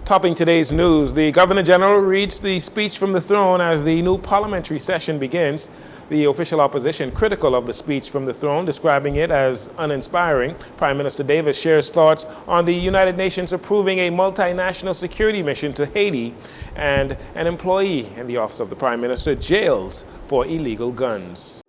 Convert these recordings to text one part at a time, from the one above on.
Topping today's news, the Governor General reads the speech from the throne as the new parliamentary session begins. The official opposition critical of the speech from the throne, describing it as uninspiring. Prime Minister Davis shares thoughts on the United Nations approving a multinational security mission to Haiti, and an employee in the office of the Prime Minister jailed for illegal guns.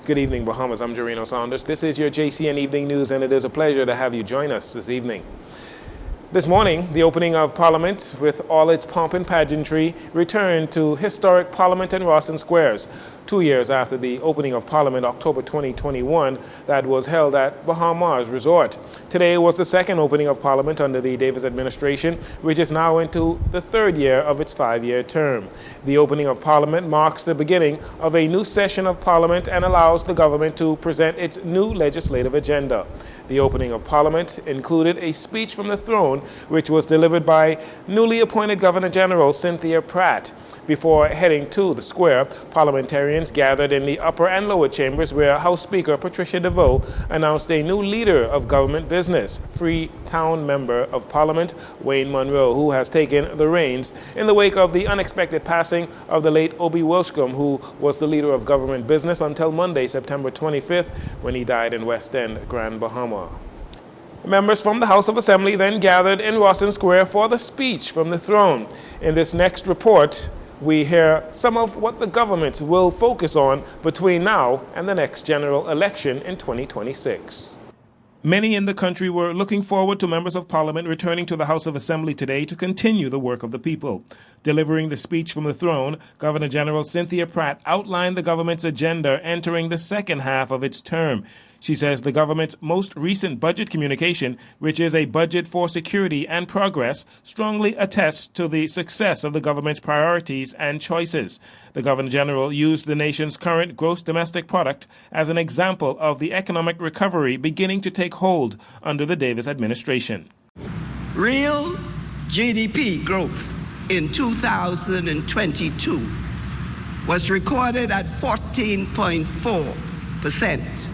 Good evening, Bahamas. I'm Jarino Saunders. This is your JCN Evening News, and it is a pleasure to have you join us this evening. This morning, the opening of Parliament, with all its pomp and pageantry, returned to historic Parliament and Rawson Squares, 2 years after the opening of Parliament, October 2021, that was held at Bahamas Resort. Today was the second opening of Parliament under the Davis administration, which is now into the third year of its 5-year term. The opening of Parliament marks the beginning of a new session of Parliament and allows the government to present its new legislative agenda. The opening of Parliament included a speech from the throne, which was delivered by newly appointed Governor General Cynthia Pratt. Before heading to the square, parliamentarians gathered in the upper and lower chambers where House Speaker Patricia DeVoe announced a new leader of government business, Freetown Member of Parliament Wayne Monroe, who has taken the reins in the wake of the unexpected passing of the late Obie Wilscombe, who was the leader of government business until Monday, September 25th, when he died in West End, Grand Bahama. Members from the House of Assembly then gathered in Rawson Square for the speech from the throne. In this next report, we hear some of what the government will focus on between now and the next general election in 2026. Many in the country were looking forward to members of Parliament returning to the House of Assembly today to continue the work of the people. Delivering the speech from the throne, Governor General Cynthia Pratt outlined the government's agenda entering the second half of its term. She says the government's most recent budget communication, which is a budget for security and progress, strongly attests to the success of the government's priorities and choices. The Governor General used the nation's current gross domestic product as an example of the economic recovery beginning to take hold under the Davis administration. Real GDP growth in 2022 was recorded at 14.4%.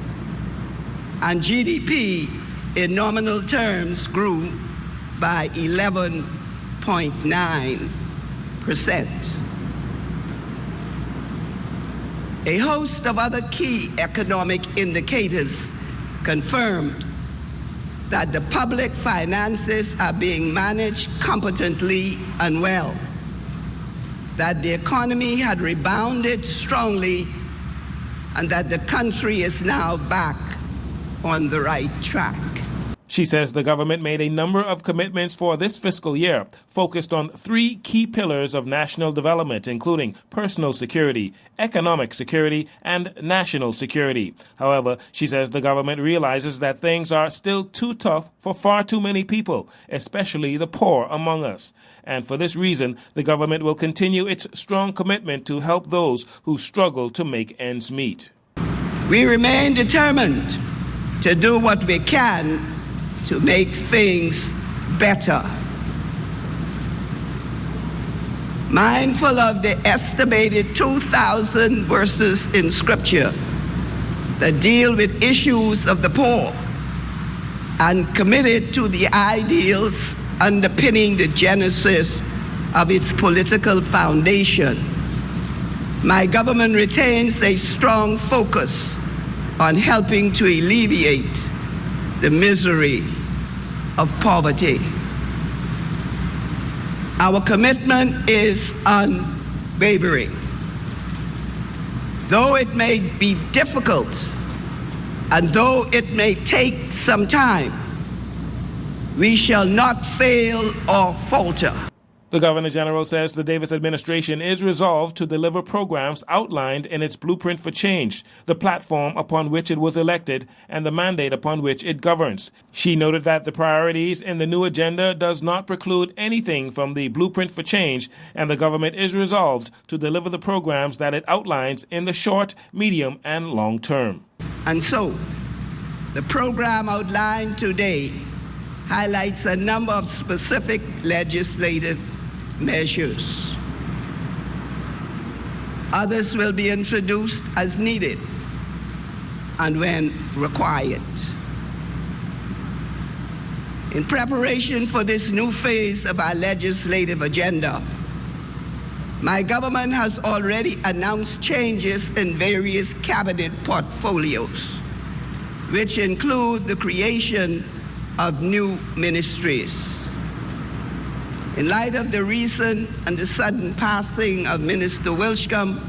And GDP in nominal terms grew by 11.9%. A host of other key economic indicators confirmed that the public finances are being managed competently and well, that the economy had rebounded strongly, and that the country is now back on the right track. She says the government made a number of commitments for this fiscal year, focused on 3 key pillars of national development, including personal security, economic security, and national security. However, she says the government realizes that things are still too tough for far too many people, especially the poor among us. And for this reason, the government will continue its strong commitment to help those who struggle to make ends meet. We remain determined to do what we can to make things better. Mindful of the estimated 2,000 verses in Scripture that deal with issues of the poor, and committed to the ideals underpinning the genesis of its political foundation, my government retains a strong focus on helping to alleviate the misery of poverty. Our commitment is unwavering. Though it may be difficult, and though it may take some time, we shall not fail or falter. The Governor General says the Davis administration is resolved to deliver programs outlined in its Blueprint for Change, the platform upon which it was elected and the mandate upon which it governs. She noted that the priorities in the new agenda does not preclude anything from the Blueprint for Change, and the government is resolved to deliver the programs that it outlines in the short, medium, and long term. And so, The program outlined today highlights a number of specific legislative measures. Others will be introduced as needed and when required. In preparation for this new phase of our legislative agenda, my government has already announced changes in various cabinet portfolios, which include the creation of new ministries. In light of the recent and the sudden passing of Minister Wilshcombe,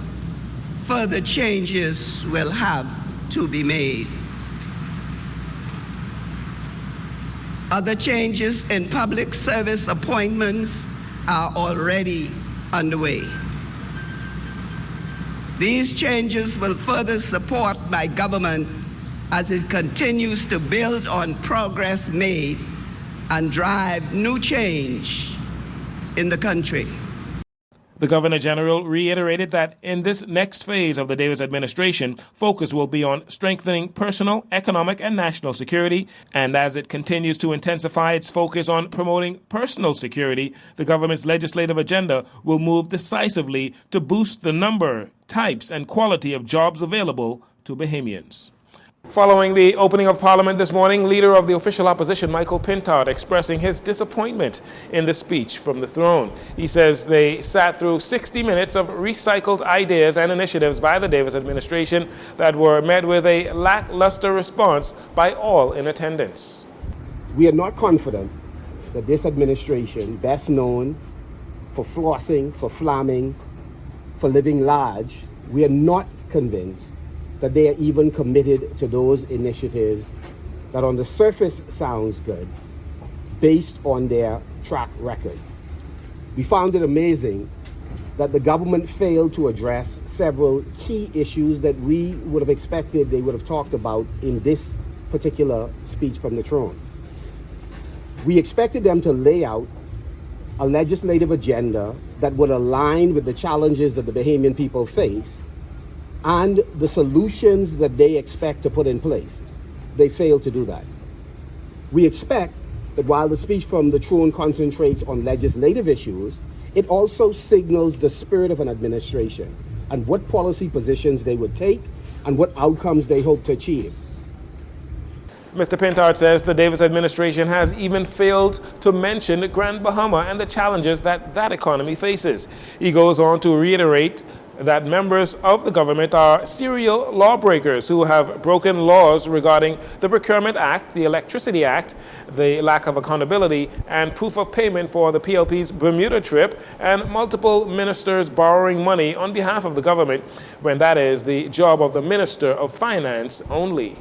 further changes will have to be made. Other changes in public service appointments are already underway. These changes will further support my government as it continues to build on progress made and drive new change in the country. The Governor General reiterated that in this next phase of the Davis administration, focus will be on strengthening personal, economic, and national security. And as it continues to intensify its focus on promoting personal security, the government's legislative agenda will move decisively to boost the number, types, and quality of jobs available to Bahamians. Following the opening of Parliament this morning, Leader of the Official Opposition, Michael Pintard, expressing his disappointment in the speech from the throne. He says they sat through 60 minutes of recycled ideas and initiatives by the Davis administration that were met with a lackluster response by all in attendance. We are not confident that this administration, best known for flossing, for flamming, for living large, we are not convinced that they are even committed to those initiatives that on the surface sounds good, based on their track record. We found it amazing that the government failed to address several key issues that we would have expected they would have talked about in this particular speech from the throne. We expected them to lay out a legislative agenda that would align with the challenges that the Bahamian people face and the solutions that they expect to put in place. They failed to do that. We expect that while the speech from the throne concentrates on legislative issues, it also signals the spirit of an administration and what policy positions they would take and what outcomes they hope to achieve. Mr. Pintard says the Davis administration has even failed to mention Grand Bahama and the challenges that economy faces. He goes on to reiterate that members of the government are serial lawbreakers who have broken laws regarding the Procurement Act, the Electricity Act, the lack of accountability, and proof of payment for the PLP's Bermuda trip, and multiple ministers borrowing money on behalf of the government when that is the job of the Minister of Finance only.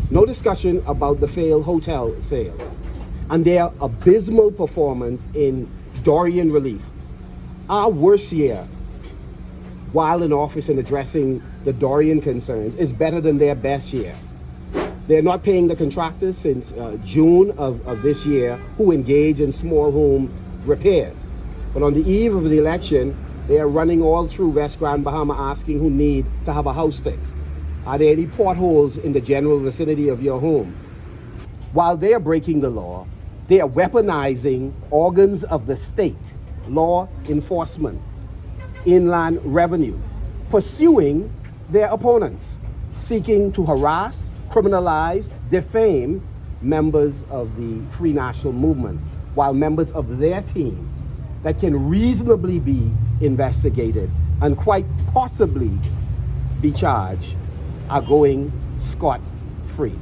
No discussion about the failed hotel sale and their abysmal performance in Dorian relief. Our worst year while in office and addressing the Dorian concerns is better than their best year. They're not paying the contractors since June of this year who engage in small home repairs. But on the eve of the election, they are running all through West Grand Bahama asking who need to have a house fixed. Are there any potholes in the general vicinity of your home? While they are breaking the law, they are weaponizing organs of the state, law enforcement, inland revenue, pursuing their opponents, seeking to harass, criminalize, defame members of the Free National Movement, while members of their team that can reasonably be investigated and quite possibly be charged are going scot-free.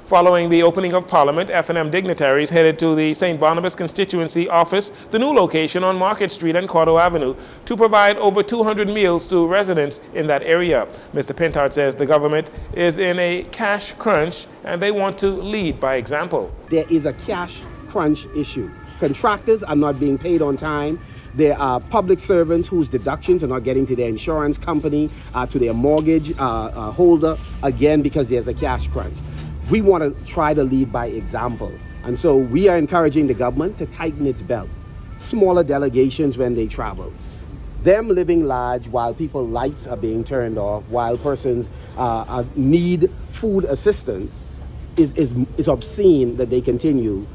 Following the opening of Parliament, F&M dignitaries headed to the St. Barnabas constituency office, the new location on Market Street and Cordo Avenue, to provide over 200 meals to residents in that area. Mr. Pintard says the government is in a cash crunch and they want to lead by example. There is a cash crunch issue. Contractors are not being paid on time. There are public servants whose deductions are not getting to their insurance company, to their mortgage holder, again, because there's a cash crunch. We want to try to lead by example. And so we are encouraging the government to tighten its belt. Smaller delegations when they travel. Them living large while people's lights are being turned off, while persons need food assistance. is obscene that they continue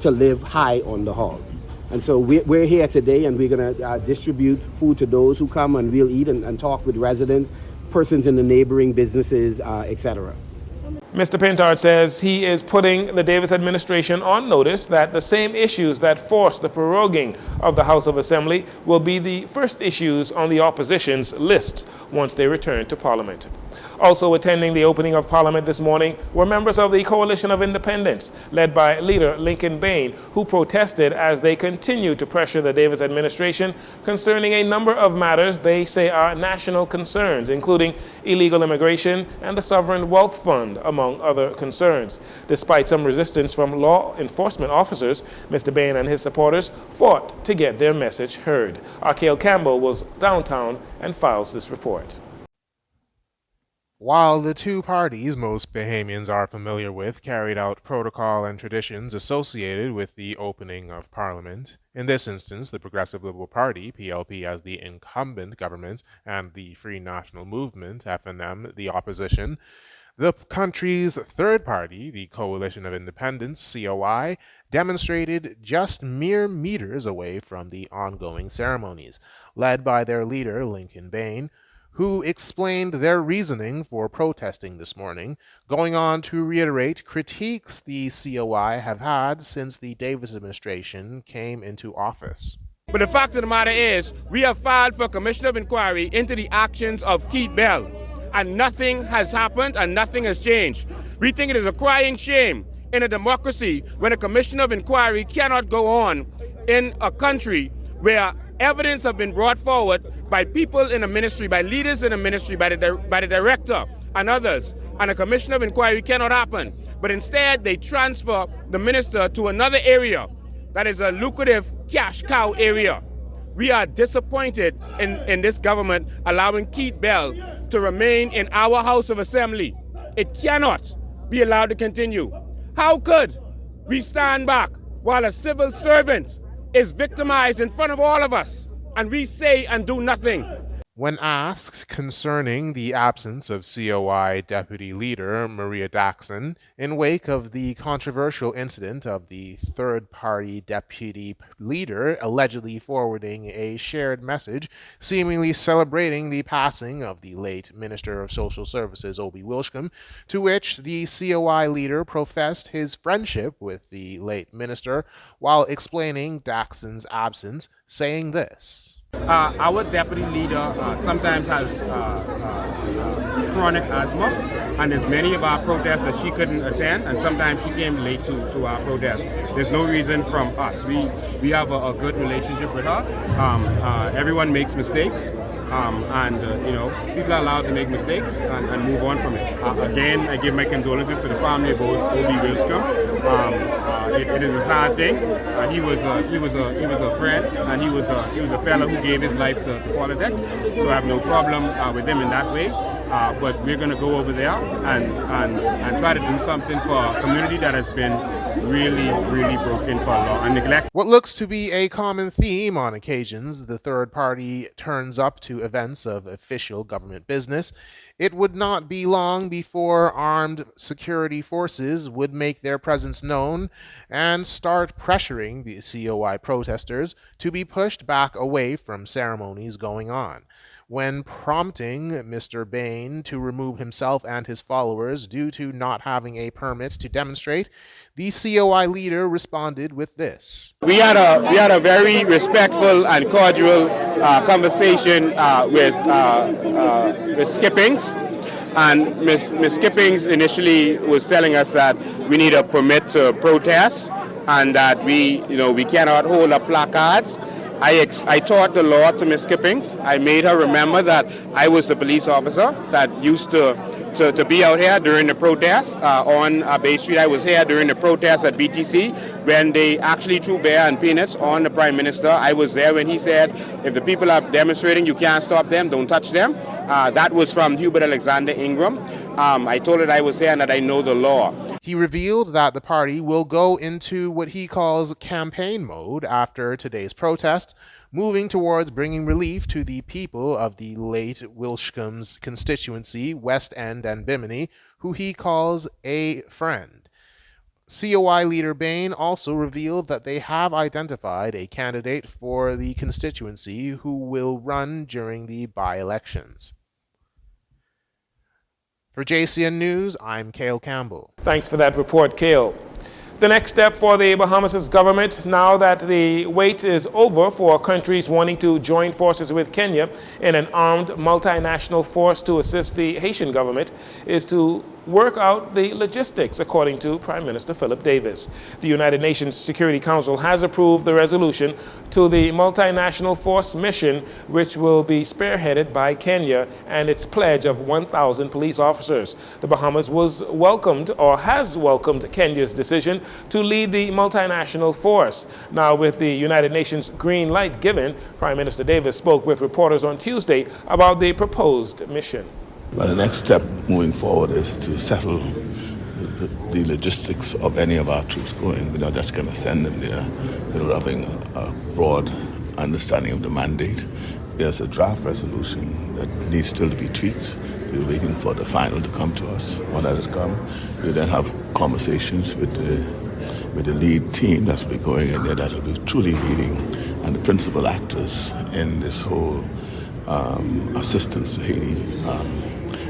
to live high on the hog. And so we're here today, and we're going to distribute food to those who come, and we'll eat and talk with residents, persons in the neighboring businesses, etc. Mr. Pintard says he is putting the Davis administration on notice that the same issues that forced the proroguing of the House of Assembly will be the first issues on the opposition's list once they return to Parliament. Also attending the opening of Parliament this morning were members of the Coalition of Independents, led by leader Lincoln Bain, who protested as they continue to pressure the Davis administration concerning a number of matters they say are national concerns, including illegal immigration and the Sovereign Wealth Fund, among other concerns. Despite some resistance from law enforcement officers, Mr. Bain and his supporters fought to get their message heard. Arkale Campbell was downtown and files this report. While the two parties most Bahamians are familiar with carried out protocol and traditions associated with the opening of Parliament, in this instance the Progressive Liberal Party, PLP, as the incumbent government, and the Free National Movement, FNM, the opposition, the country's third party, the Coalition of Independents, COI, demonstrated just mere meters away from the ongoing ceremonies, led by their leader, Lincoln Bain, who explained their reasoning for protesting this morning, going on to reiterate critiques the COI have had since the Davis administration came into office. But the fact of the matter is, we have filed for a commission of inquiry into the actions of Keith Bell, and nothing has happened and nothing has changed. We think it is a crying shame in a democracy when a commission of inquiry cannot go on in a country where evidence have been brought forward by people in the ministry, by leaders in the ministry, by the director and others, and a commission of inquiry cannot happen. But instead, they transfer the minister to another area that is a lucrative cash cow area. We are disappointed in this government allowing Keith Bell to remain in our House of Assembly. It cannot be allowed to continue. How could we stand back while a civil servant is victimized in front of all of us, and we say and do nothing? When asked concerning the absence of COI Deputy Leader Maria Daxon in wake of the controversial incident of the third-party Deputy Leader allegedly forwarding a shared message seemingly celebrating the passing of the late Minister of Social Services Obie Wilshcombe, to which the COI leader professed his friendship with the late minister while explaining Daxon's absence, saying this. Our deputy leader sometimes has chronic asthma, and there's many of our protests that she couldn't attend, and sometimes she came late to our protest. There's no reason from us. We have a good relationship with her. Everyone makes mistakes, and people are allowed to make mistakes and move on from it. Again, I give my condolences to the family of Obie Wilshcombe. It is a sad thing. He was a friend, and he was a fellow who gave his life to politics. So I have no problem with him in that way. But we're going to go over there and try to do something for a community that has been really, really broken for long and neglected. What looks to be a common theme on occasions the third party turns up to events of official government business. It would not be long before armed security forces would make their presence known and start pressuring the COI protesters to be pushed back away from ceremonies going on. When prompting Mr. Bain to remove himself and his followers due to not having a permit to demonstrate, the COI leader responded with this. We had a very respectful and cordial conversation with Skippings, and Miss Skippings initially was telling us that we need a permit to protest and that we cannot hold up placards. I taught the law to Miss Skippings. I made her remember that I was the police officer that used to be out here during the protests on Bay Street. I was here during the protests at BTC when they actually threw bear and peanuts on the Prime Minister. I was there when he said, if the people are demonstrating, you can't stop them, don't touch them. That was from Hubert Alexander Ingram. I told her I was here and that I know the law. He revealed that the party will go into what he calls campaign mode after today's protest, moving towards bringing relief to the people of the late Wilshcombe's constituency, West End and Bimini, who he calls a friend. COI leader Bain also revealed that they have identified a candidate for the constituency who will run during the by-elections. For Jcn News, I'm Cale Campbell. Thanks for that report, Cale. The next step for the Bahamas' government, now that the wait is over for countries wanting to join forces with Kenya in an armed multinational force to assist the Haitian government, is to work out the logistics, according to Prime Minister Philip Davis. The United Nations Security Council has approved the resolution to the multinational force mission, which will be spearheaded by Kenya and its pledge of 1,000 police officers. The Bahamas was welcomed, or has welcomed, Kenya's decision to lead the multinational force. Now, with the United Nations green light given, Prime Minister Davis spoke with reporters on Tuesday about the proposed mission. Well, the next step moving forward is to settle the logistics of any of our troops going. We're not just going to send them there without having a broad understanding of the mandate. There's a draft resolution that needs still to be tweaked. We're waiting for the final to come to us. When that has come, we then have conversations with the lead team that will be going in there, that will be truly leading, and the principal actors in this whole assistance to Haiti,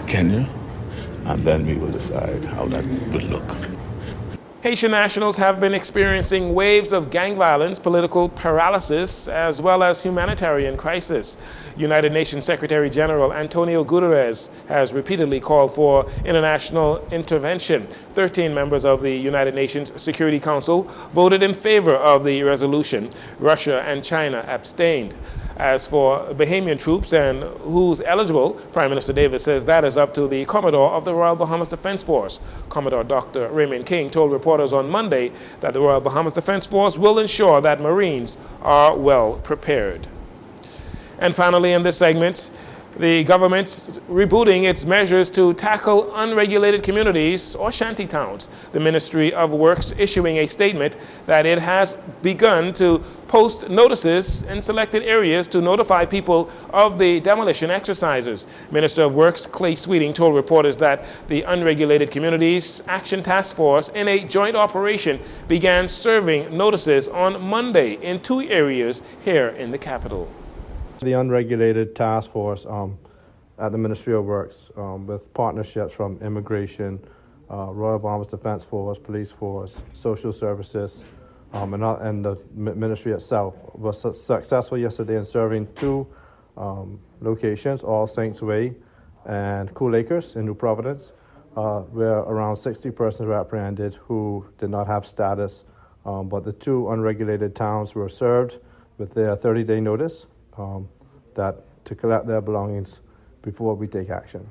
Kenya, and then we will decide how that would look. Haitian nationals have been experiencing waves of gang violence, political paralysis, as well as humanitarian crisis. United Nations Secretary General Antonio Guterres has repeatedly called for international intervention. 13 members of the United Nations Security Council voted in favor of the resolution. Russia and China abstained. As for Bahamian troops and who's eligible, Prime Minister Davis says that is up to the Commodore of the Royal Bahamas Defense Force. Commodore Dr. Raymond King told reporters on Monday that the Royal Bahamas Defense Force will ensure that Marines are well prepared. And finally, in this segment, the government rebooting its measures to tackle unregulated communities or shanty towns. The Ministry of Works issuing a statement that it has begun to post notices in selected areas to notify people of the demolition exercises. Minister of Works Clay Sweeting told reporters that the Unregulated Communities Action Task Force, in a joint operation, began serving notices on Monday in 2 areas here in the capital. The Unregulated Task Force at the Ministry of Works, with partnerships from Immigration, Royal Bahamas Defense Force, Police Force, Social Services, and the Ministry itself, was successful yesterday in serving 2 locations, All Saints Way and Cool Acres in New Providence, where around 60 persons were apprehended who did not have status, but the 2 unregulated towns were served with their 30-day notice to collect their belongings before we take action.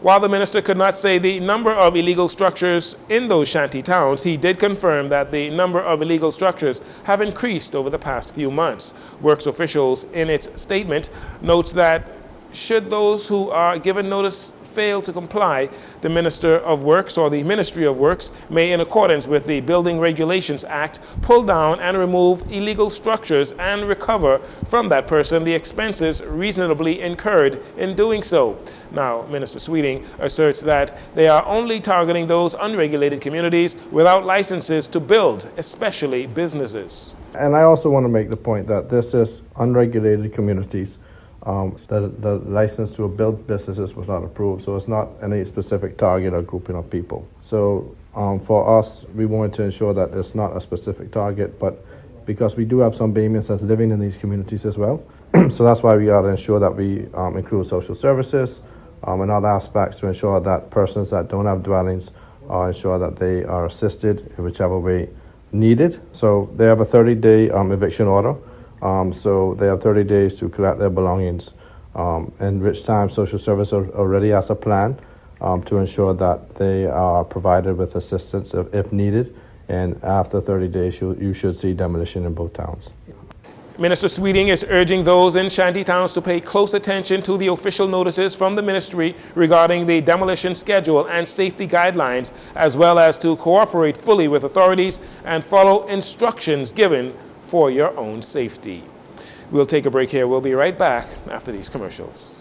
While the minister could not say the number of illegal structures in those shanty towns, he did confirm that the number of illegal structures have increased over the past few months. Works officials, in its statement, notes that should those who are given notice fail to comply, the Minister of Works or the Ministry of Works may, in accordance with the Building Regulations Act, pull down and remove illegal structures and recover from that person the expenses reasonably incurred in doing so. Now, Minister Sweeting asserts that they are only targeting those unregulated communities without licenses to build, especially businesses. And I also want to make the point that this is unregulated communities. The license to build businesses was not approved, so it's not any specific target or grouping of people. So for us, we wanted to ensure that it's not a specific target, but because we do have some Bahamians that's living in these communities as well, so that's why we got to ensure that we include social services and other aspects to ensure that persons that don't have dwellings ensure that they are assisted in whichever way needed. So they have a 30-day eviction order. So they have 30 days to collect their belongings, in which time social service already has a plan to ensure that they are provided with assistance if needed, and after 30 days you should see demolition in both towns. Minister Sweeting is urging those in shanty towns to pay close attention to the official notices from the ministry regarding the demolition schedule and safety guidelines, as well as to cooperate fully with authorities and follow instructions given for your own safety. We'll take a break here. We'll be right back after these commercials.